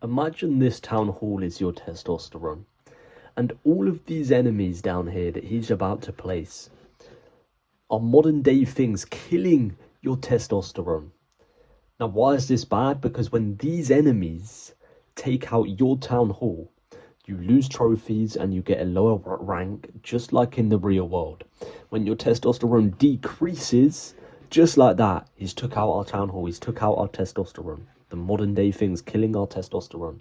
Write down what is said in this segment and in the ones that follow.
Imagine this town hall is your testosterone, and all of these enemies down here that he's about to place are modern day things killing your testosterone. Now, why is this bad? Because when these enemies take out your town hall, you lose trophies and you get a lower rank, just like in the real world. When your testosterone decreases, just like that, he's took out our town hall, he's took out our testosterone. The modern day things killing our testosterone.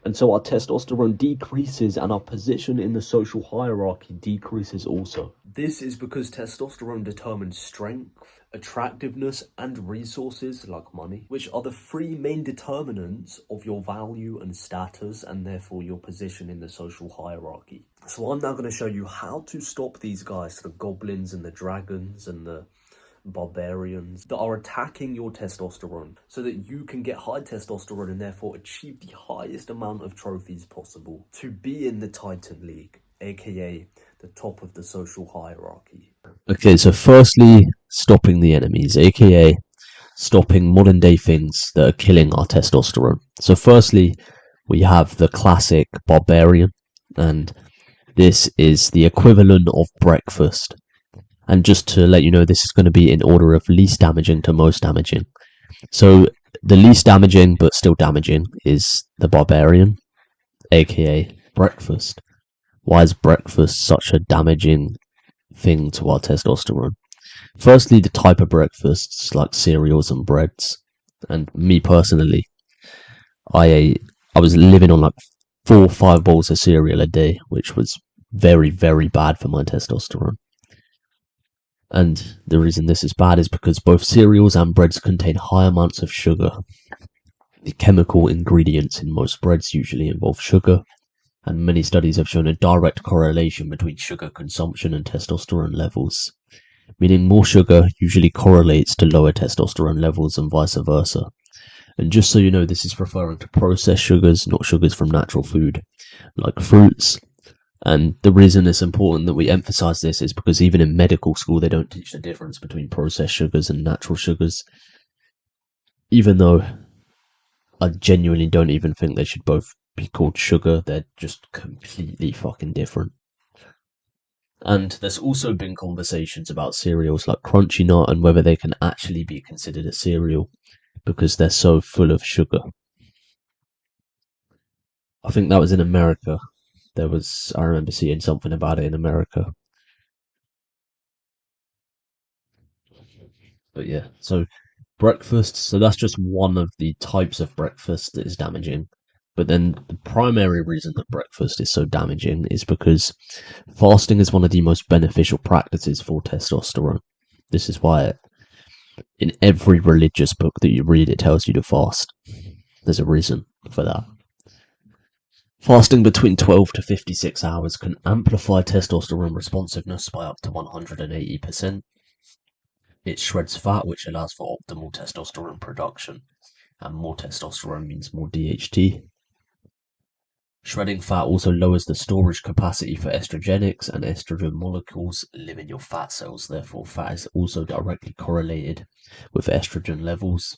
And so our testosterone decreases and our position in the social hierarchy decreases also. This is because testosterone determines strength, attractiveness, and resources like money, which are the three main determinants of your value and status and therefore your position in the social hierarchy. So I'm now going to show you how to stop these guys, the goblins and the dragons and the barbarians that are attacking your testosterone so that you can get high testosterone and therefore achieve the highest amount of trophies possible to be in the Titan League, aka the top of the social hierarchy. Okay, so firstly, stopping the enemies, aka stopping modern day things that are killing our testosterone. So firstly, we have the classic barbarian, and this is the equivalent of breakfast. And just to let you know, this is going to be in order of least damaging to most damaging. So the least damaging but still damaging is the barbarian, aka breakfast. Why is breakfast such a damaging thing to our testosterone? Firstly, the type of breakfasts like cereals and breads. And me personally, I was living on like 4 or 5 bowls of cereal a day, which was very, very bad for my testosterone. And the reason this is bad is because both cereals and breads contain high amounts of sugar. The chemical ingredients in most breads usually involve sugar, and many studies have shown a direct correlation between sugar consumption and testosterone levels, meaning more sugar usually correlates to lower testosterone levels and vice versa. And just so you know, this is referring to processed sugars, not sugars from natural food, like fruits. And the reason it's important that we emphasize this is because even in medical school, they don't teach the difference between processed sugars and natural sugars. Even though I genuinely don't even think they should both be called sugar, they're just completely fucking different. And there's also been conversations about cereals like Crunchy Nut and whether they can actually be considered a cereal because they're so full of sugar. I think that was in America. I remember seeing something about it in America. But yeah, so breakfast, so that's just one of the types of breakfast that is damaging. But then the primary reason that breakfast is so damaging is because fasting is one of the most beneficial practices for testosterone. This is why in every religious book that you read, it tells you to fast. There's a reason for that. Fasting between 12 to 56 hours can amplify testosterone responsiveness by up to 180%. It shreds fat, which allows for optimal testosterone production, and more testosterone means more DHT. Shredding fat also lowers the storage capacity for estrogenics, and estrogen molecules live in your fat cells. Therefore, fat is also directly correlated with estrogen levels.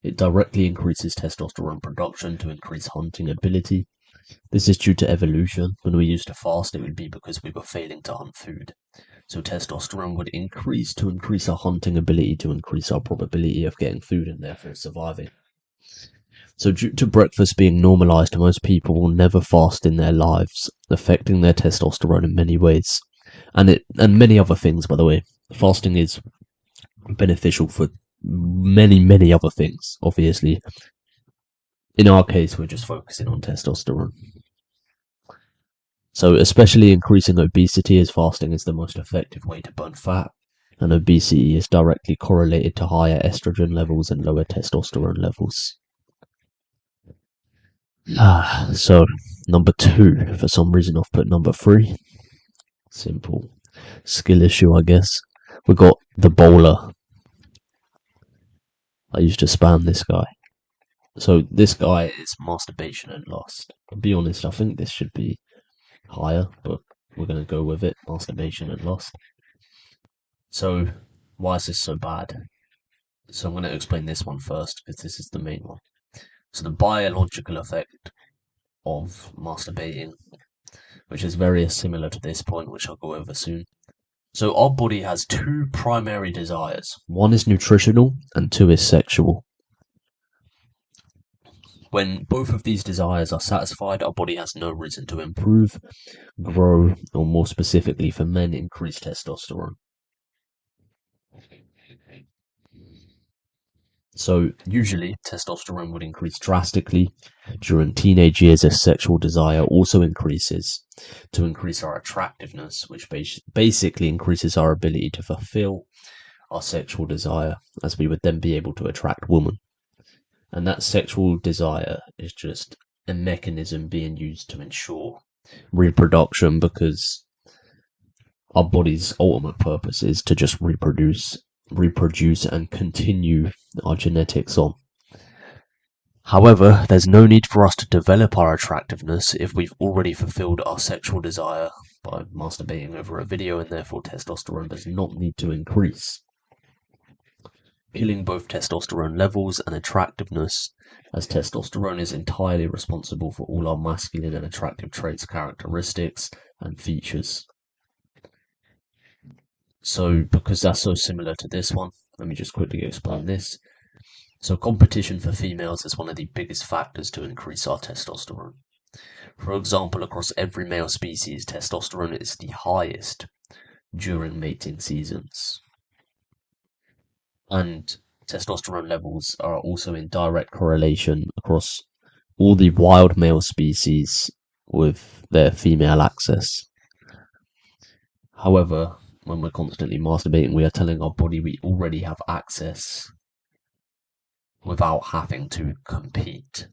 It directly increases testosterone production to increase hunting ability. This is due to evolution. When we used to fast, it would be because we were failing to hunt food. So testosterone would increase to increase our hunting ability, to increase our probability of getting food and therefore surviving. So due to breakfast being normalized, most people will never fast in their lives, affecting their testosterone in many ways. And many other things, by the way. Fasting is beneficial for many, many other things, obviously. In our case, we're just focusing on testosterone. So especially increasing obesity, as fasting is the most effective way to burn fat, and obesity is directly correlated to higher estrogen levels and lower testosterone levels. So number 2, for some reason I've put number 3. Simple skill issue, I guess. We got the bowler. I used to spam this guy. So this guy is masturbation and lust. I'll be honest, I think this should be higher, but we're going to go with it. Masturbation and lust. So why is this so bad? So I'm going to explain this one first because this is the main one. So the biological effect of masturbating, which is very similar to this point, which I'll go over soon. So our body has two primary desires. One is nutritional and two is sexual. When both of these desires are satisfied, our body has no reason to improve, grow, or more specifically for men, increase testosterone. So usually testosterone would increase drastically during teenage years as sexual desire also increases to increase our attractiveness, which basically increases our ability to fulfill our sexual desire, as we would then be able to attract women. And that sexual desire is just a mechanism being used to ensure reproduction, because our body's ultimate purpose is to just reproduce and continue our genetics on. However, there's no need for us to develop our attractiveness if we've already fulfilled our sexual desire by masturbating over a video, and therefore testosterone does not need to increase. Killing both testosterone levels and attractiveness, as testosterone is entirely responsible for all our masculine and attractive traits, characteristics, and features. So, because that's so similar to this one, let me just quickly explain this. So, competition for females is one of the biggest factors to increase our testosterone. For example, across every male species, testosterone is the highest during mating seasons. And testosterone levels are also in direct correlation across all the wild male species with their female access. However, when we're constantly masturbating, we are telling our body we already have access without having to compete.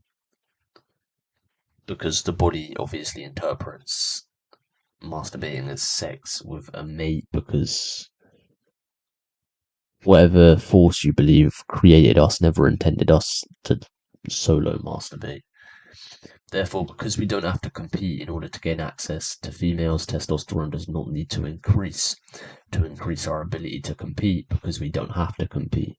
Because the body obviously interprets masturbating as sex with a mate, because whatever force you believe created us never intended us to solo masturbate. Therefore, because we don't have to compete in order to gain access to females, testosterone does not need to increase our ability to compete, because we don't have to compete.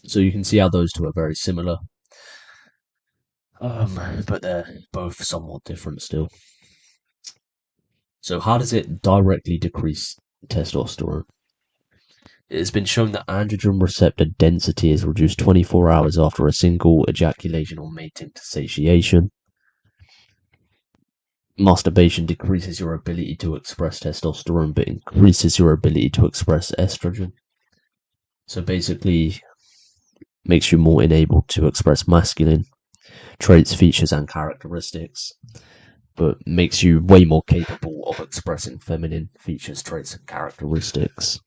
So you can see how those two are very similar, but they're both somewhat different still. So how does it directly decrease testosterone? It has been shown that androgen receptor density is reduced 24 hours after a single ejaculation or mating to satiation. Masturbation decreases your ability to express testosterone, but increases your ability to express estrogen. So basically, makes you more enabled to express masculine traits, features, and characteristics, but makes you way more capable of expressing feminine features, traits, and characteristics.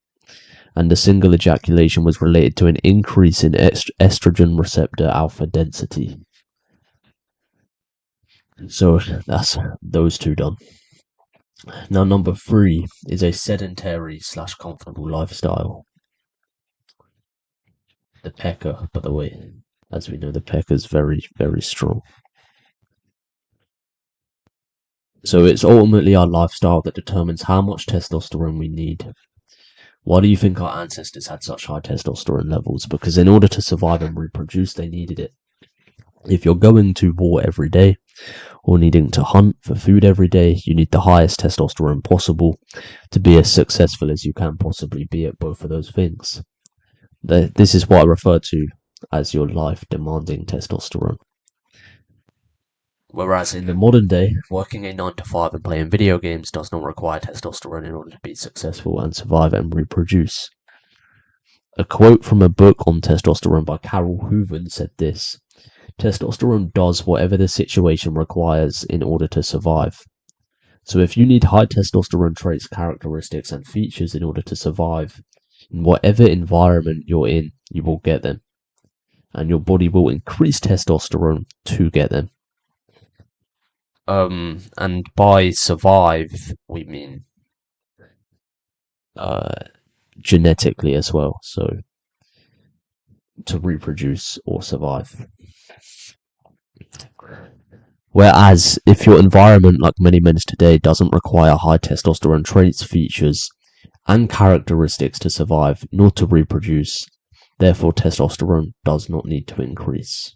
And the single ejaculation was related to an increase in estrogen receptor alpha density. So that's those two done. Now, number 3 is a sedentary / comfortable lifestyle. The pecker, by the way, as we know, the pecker is very, very strong. So it's ultimately our lifestyle that determines how much testosterone we need. Why do you think our ancestors had such high testosterone levels? Because in order to survive and reproduce, they needed it. If you're going to war every day, or needing to hunt for food every day, you need the highest testosterone possible to be as successful as you can possibly be at both of those things. This is what I refer to as your life demanding testosterone. Whereas in the modern day, working a 9 to 5 and playing video games does not require testosterone in order to be successful and survive and reproduce. A quote from a book on testosterone by Carol Hooven said this: "Testosterone does whatever the situation requires in order to survive. So if you need high testosterone traits, characteristics, and features in order to survive, in whatever environment you're in, you will get them. And your body will increase testosterone to get them." And by survive, we mean genetically as well. So to reproduce or survive. Whereas if your environment, like many men's today, doesn't require high testosterone traits, features, and characteristics to survive, nor to reproduce, Therefore, testosterone does not need to increase.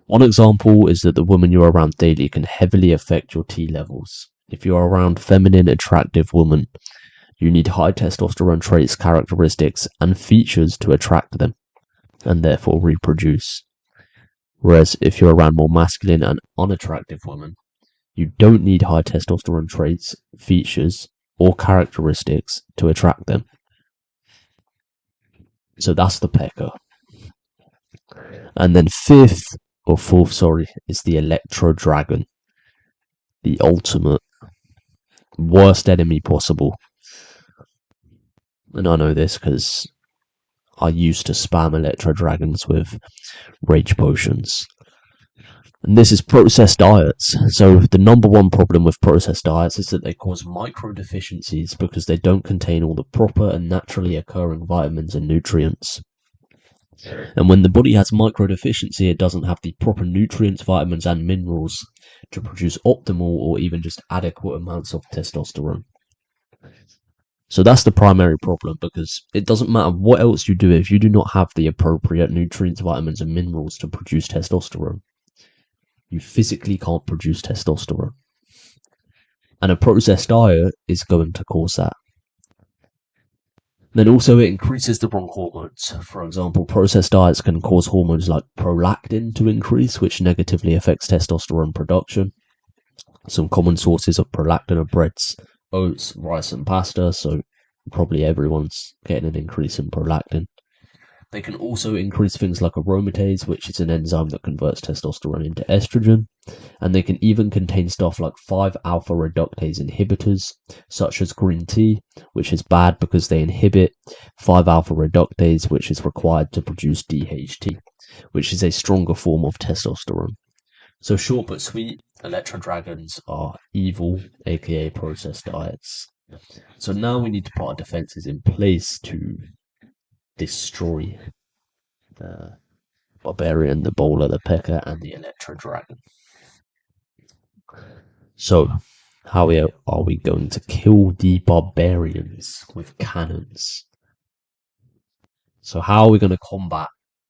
One example is that the woman you're around daily can heavily affect your T levels. If you're around feminine, attractive women, you need high testosterone traits, characteristics, and features to attract them, and therefore reproduce. Whereas if you're around more masculine and unattractive women, you don't need high testosterone traits, features, or characteristics to attract them. So that's the pecker. And then fourth, is the Electro Dragon. The ultimate worst enemy possible. And I know this because I used to spam Electro Dragons with rage potions. And this is processed diets. So the number one problem with processed diets is that they cause micro deficiencies because they don't contain all the proper and naturally occurring vitamins and nutrients. And when the body has micro deficiency, it doesn't have the proper nutrients, vitamins, and minerals to produce optimal or even just adequate amounts of testosterone. So that's the primary problem, because it doesn't matter what else you do if you do not have the appropriate nutrients, vitamins, and minerals to produce testosterone. You physically can't produce testosterone. And a processed diet is going to cause that. Then also it increases the wrong hormones. For example, processed diets can cause hormones like prolactin to increase, which negatively affects testosterone production. Some common sources of prolactin are breads, oats, rice, and pasta, so probably everyone's getting an increase in prolactin. They can also increase things like aromatase, which is an enzyme that converts testosterone into estrogen. And they can even contain stuff like 5-alpha reductase inhibitors, such as green tea, which is bad because they inhibit 5-alpha reductase, which is required to produce DHT, which is a stronger form of testosterone. So short but sweet, Electro Dragons are evil, aka processed diets. So now we need to put our defenses in place to destroy the Barbarian, the Bowler, the Pecker, and the Electro Dragon. So, how are we going to kill the Barbarians with cannons? So, how are we going to combat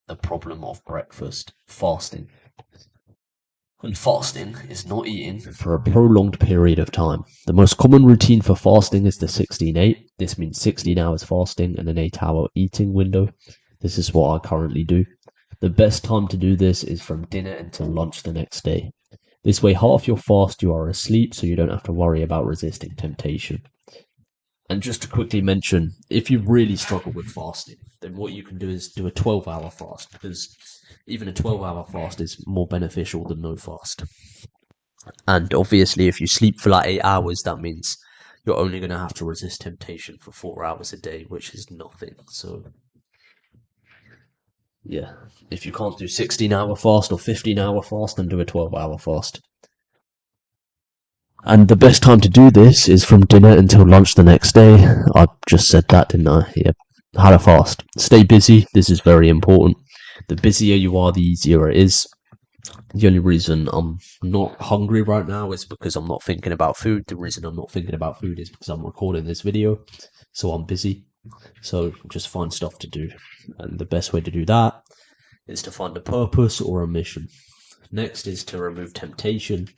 the problem of breakfast? Fasting. And fasting is not eating for a prolonged period of time. The most common routine for fasting is the 16-8. This means 16 hours fasting and an 8-hour eating window. This is what I currently do. The best time to do this is from dinner until lunch the next day. This way, half your fast you are asleep, so you don't have to worry about resisting temptation. And just to quickly mention, if you really struggle with fasting, then what you can do is do a 12-hour fast, because even a 12-hour fast is more beneficial than no fast. And obviously, if you sleep for like 8 hours, that means you're only going to have to resist temptation for 4 hours a day, which is nothing. So, yeah, if you can't do 16-hour fast or 15-hour fast, then do a 12-hour fast. And the best time to do this is from dinner until lunch the next day. I just said that, didn't I? Yeah. How to fast. Stay busy. This is very important. The busier you are, the easier it is. The only reason I'm not hungry right now is because I'm not thinking about food. The reason I'm not thinking about food is because I'm recording this video, so I'm busy. So just find stuff to do. And the best way to do that is to find a purpose or a mission. Next is to remove temptation.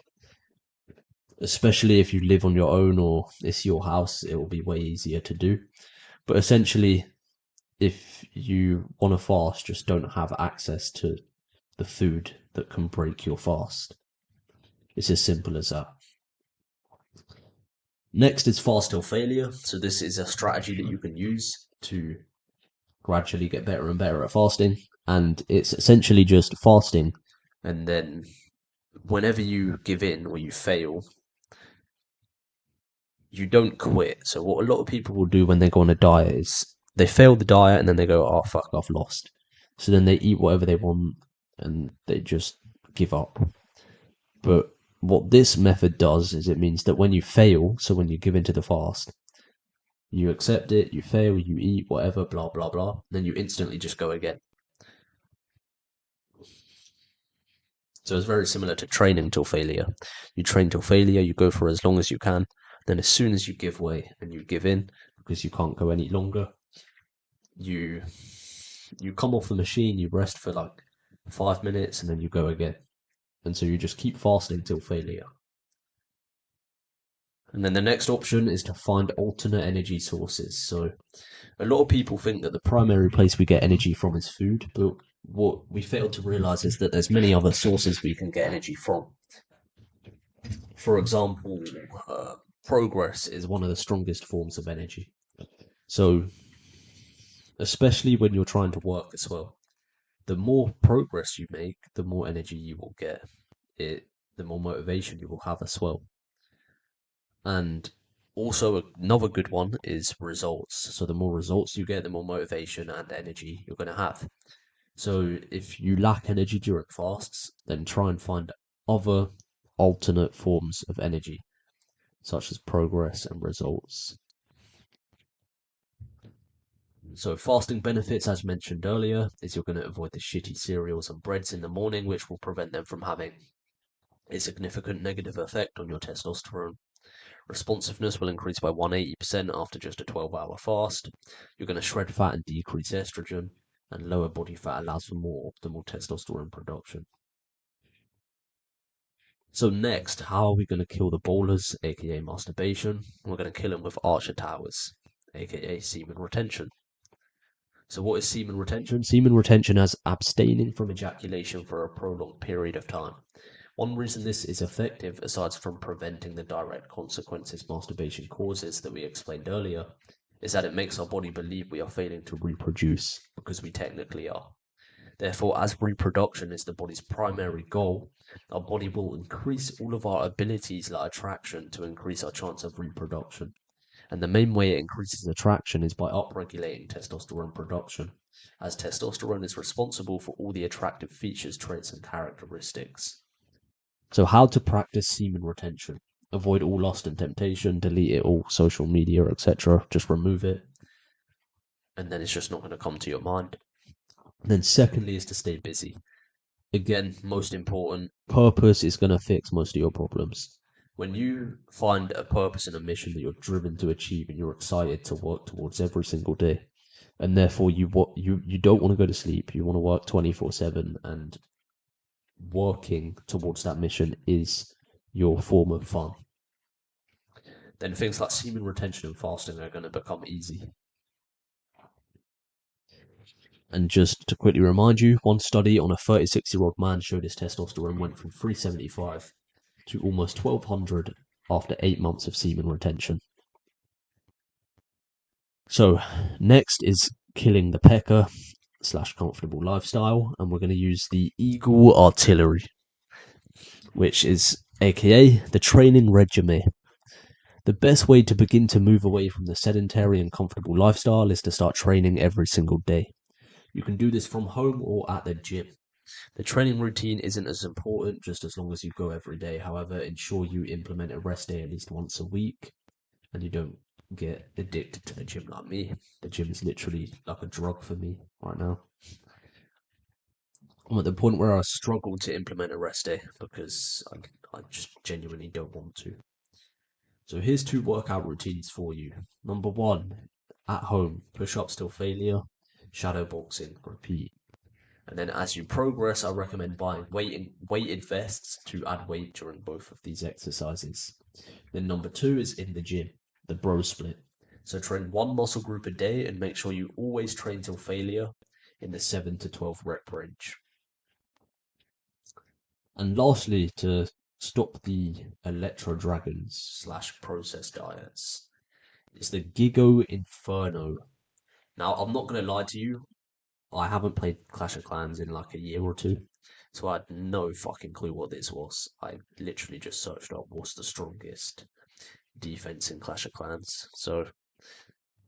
Especially if you live on your own or it's your house, it will be way easier to do. But essentially, if you want to fast, just don't have access to the food that can break your fast. It's as simple as that. Next is fast till failure. So this is a strategy that you can use to gradually get better and better at fasting. And it's essentially just fasting, and then whenever you give in or you fail, you don't quit. So what a lot of people will do when they go on a diet is they fail the diet and then they go, oh fuck, I've lost. So then they eat whatever they want and they just give up. But what this method does is it means that when you fail, so when you give into the fast, you accept it, you fail, you eat whatever, blah blah blah, then you instantly just go again. So it's very similar to training till failure. You train till failure, you go for as long as you can, Then as soon as you give way and you give in because you can't go any longer, you come off the machine, you rest for like 5 minutes, and then you go again. And so you just keep fasting till failure. And then the next option is to find alternate energy sources. So a lot of people think that the primary place we get energy from is food, but what we fail to realize is that there's many other sources we can get energy from. For example, progress is one of the strongest forms of energy. So, especially when you're trying to work as well, the more progress you make, the more energy you will get. The more motivation you will have as well. And also another good one is results. So the more results you get, the more motivation and energy you're going to have. So if you lack energy during fasts, then try and find other alternate forms of energy, such as progress and results. So fasting benefits, as mentioned earlier, is you're going to avoid the shitty cereals and breads in the morning, which will prevent them from having a significant negative effect on your testosterone. Responsiveness will increase by 180% after just a 12-hour fast. You're going to shred fat and decrease estrogen, and lower body fat allows for more optimal testosterone production. So next, how are we going to kill the ballers, aka masturbation? We're going to kill them with Archer Towers, aka semen retention. So what is semen retention? Semen retention has abstaining from ejaculation for a prolonged period of time. One reason this is effective, aside from preventing the direct consequences masturbation causes that we explained earlier, is that it makes our body believe we are failing to reproduce, because we technically are. Therefore, as reproduction is the body's primary goal, our body will increase all of our abilities like attraction to increase our chance of reproduction. And the main way it increases attraction is by upregulating testosterone production, as testosterone is responsible for all the attractive features, traits, and characteristics. So how to practice semen retention? Avoid all lust and temptation, delete it all, social media, etc. Just remove it, and then it's just not going to come to your mind. And then secondly is to stay busy. Again, most important, purpose is going to fix most of your problems. When you find a purpose and a mission that you're driven to achieve and you're excited to work towards every single day, and therefore you don't want to go to sleep, you want to work 24/7, and working towards that mission is your form of fun, then things like semen retention and fasting are going to become easy. And just to quickly remind you, one study on a 36-year-old man showed his testosterone went from 375 to almost 1200 after 8 months of semen retention. So next is killing the pecker / comfortable lifestyle, and we're going to use the Eagle Artillery, which is aka the training regimen. The best way to begin to move away from the sedentary and comfortable lifestyle is to start training every single day. You can do this from home or at the gym. The training routine isn't as important just as long as you go every day. However, ensure you implement a rest day at least once a week and you don't get addicted to the gym like me. The gym is literally like a drug for me right now. I'm at the point where I struggle to implement a rest day because I just genuinely don't want to. So here's 2 workout routines for you. Number 1, at home, push-ups till failure, shadow boxing, repeat. And then as you progress, I recommend buying weighted vests to add weight during both of these exercises. Then number 2 is in the gym, the bro split. So train 1 muscle group a day and make sure you always train till failure in the 7 to 12 rep range. And lastly, to stop the electro dragons / processed diets, is the Gigo Inferno. Now, I'm not going to lie to you, I haven't played Clash of Clans in like a year or two, so I had no fucking clue what this was. I literally just searched up what's the strongest defense in Clash of Clans. So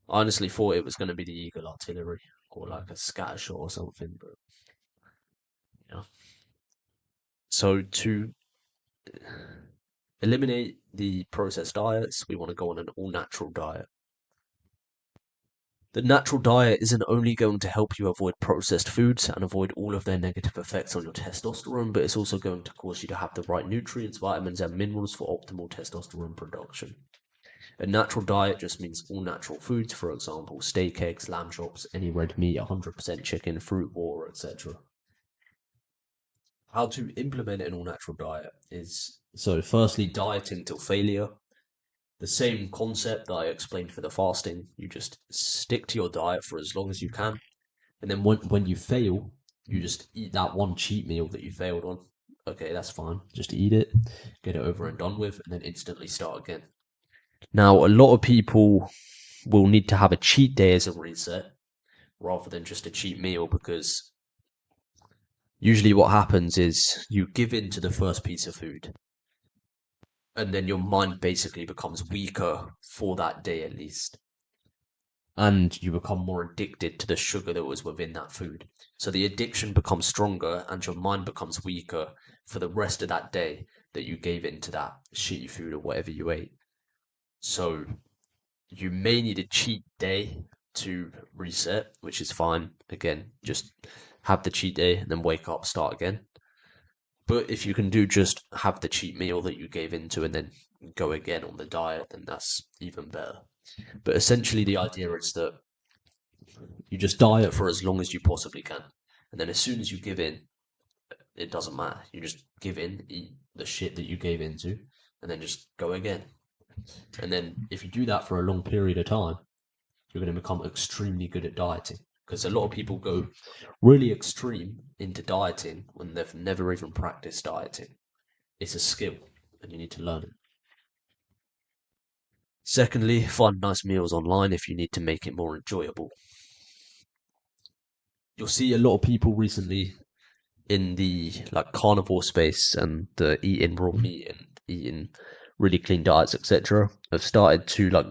I honestly thought it was going to be the Eagle Artillery or like a scatter shot or something, but yeah. So to eliminate the processed diets, we want to go on an all-natural diet. The natural diet isn't only going to help you avoid processed foods and avoid all of their negative effects on your testosterone, but it's also going to cause you to have the right nutrients, vitamins, and minerals for optimal testosterone production. A natural diet just means all natural foods, for example, steak, eggs, lamb chops, any red meat, 100% chicken, fruit, water, etc. How to implement an all natural diet is so, firstly, dieting till failure. The same concept that I explained for the fasting. You just stick to your diet for as long as you can. And then when you fail, you just eat that one cheat meal that you failed on. Okay, that's fine. Just eat it, get it over and done with, and then instantly start again. Now, a lot of people will need to have a cheat day as a reset rather than just a cheat meal, because usually what happens is you give in to the first piece of food and then your mind basically becomes weaker for that day at least. And you become more addicted to the sugar that was within that food. So the addiction becomes stronger and your mind becomes weaker for the rest of that day that you gave into that shitty food or whatever you ate. So you may need a cheat day to reset, which is fine. Again, just have the cheat day and then wake up, start again. But if you can do just have the cheat meal that you gave into and then go again on the diet, then that's even better. But essentially, the idea is that you just diet for as long as you possibly can. And then as soon as you give in, it doesn't matter. You just give in, eat the shit that you gave into, and then just go again. And then if you do that for a long period of time, you're going to become extremely good at dieting. Because a lot of people go really extreme into dieting when they've never even practiced dieting. It's a skill, and you need to learn it. Secondly, find nice meals online if you need to make it more enjoyable. You'll see a lot of people recently in the like carnivore space and the eating raw meat and eating really clean diets, etc., have started to like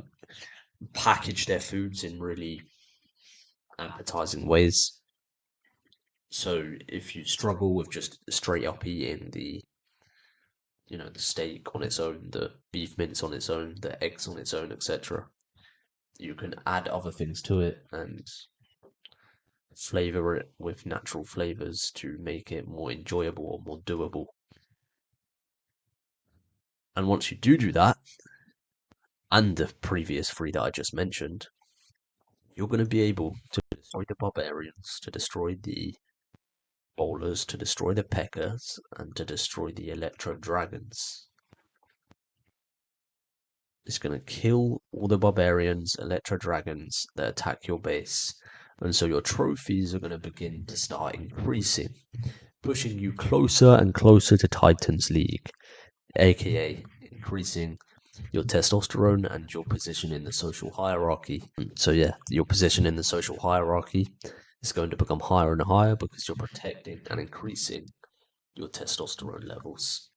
package their foods in really appetizing ways. So if you struggle with just straight up eating the steak on its own, the beef mince on its own, the eggs on its own, etc., you can add other things to it and flavor it with natural flavors to make it more enjoyable or more doable. And once you do that, and the previous three that I just mentioned, you're going to be able to destroy the barbarians, to destroy the bowlers, to destroy the peckers, and to destroy the electro dragons. It's going to kill all the barbarians, electro dragons that attack your base, and so your trophies are going to begin to start increasing, pushing you closer and closer to Titan's League, aka increasing your testosterone and your position in the social hierarchy. So yeah, your position in the social hierarchy is going to become higher and higher because you're protecting and increasing your testosterone levels.